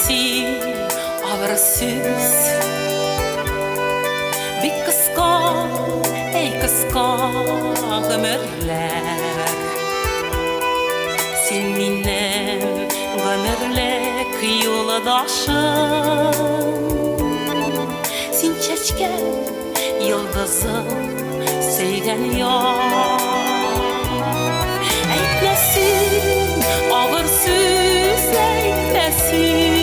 Etmesi ağırsız bir kıska, ey kıska ömürler. Sen minem ömürlük yoldaşım. Sen çeçken yıldızım, sevgen yar. Etmesin ağırsız, etmesin.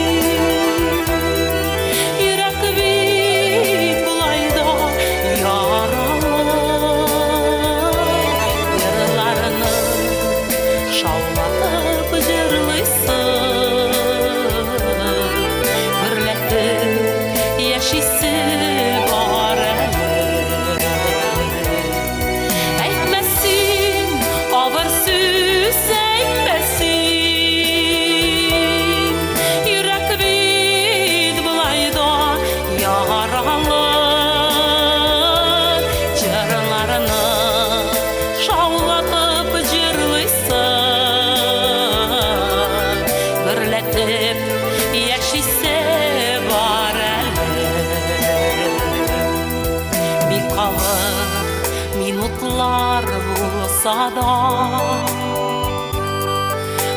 Minutlar bulsa da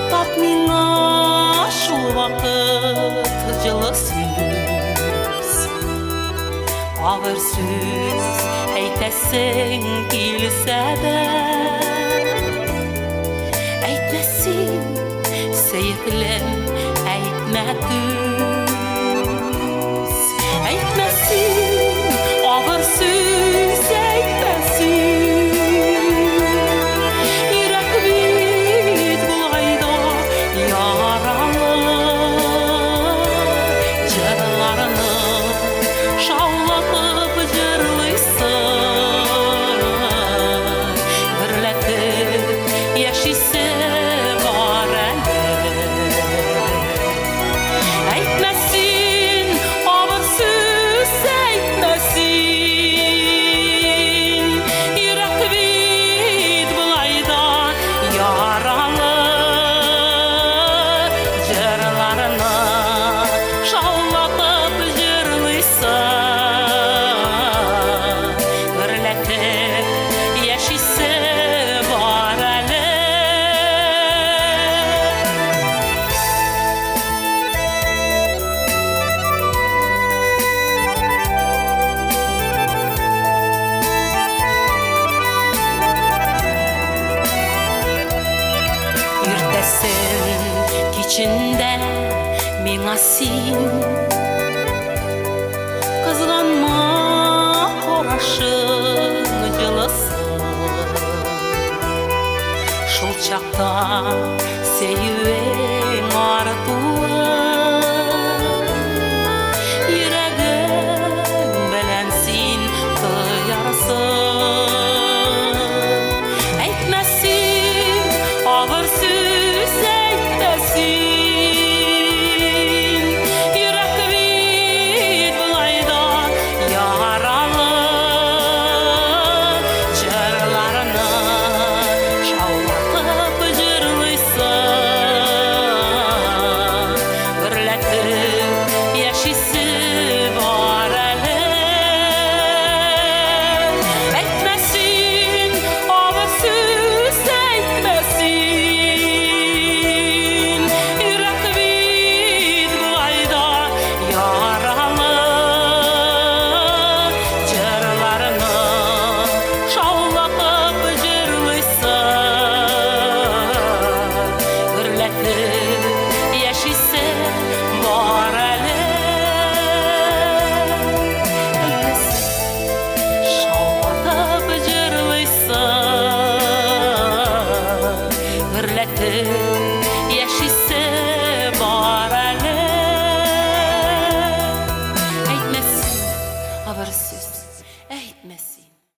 tap mina şu vakit жылы söz. Ağır söz eytesin kilse de eytmesin sevgilim, eytme düz. Eytmesin ağır söz, eytmesin. İçinde mina sen kızganma, horaşın жылысın. Şol çakta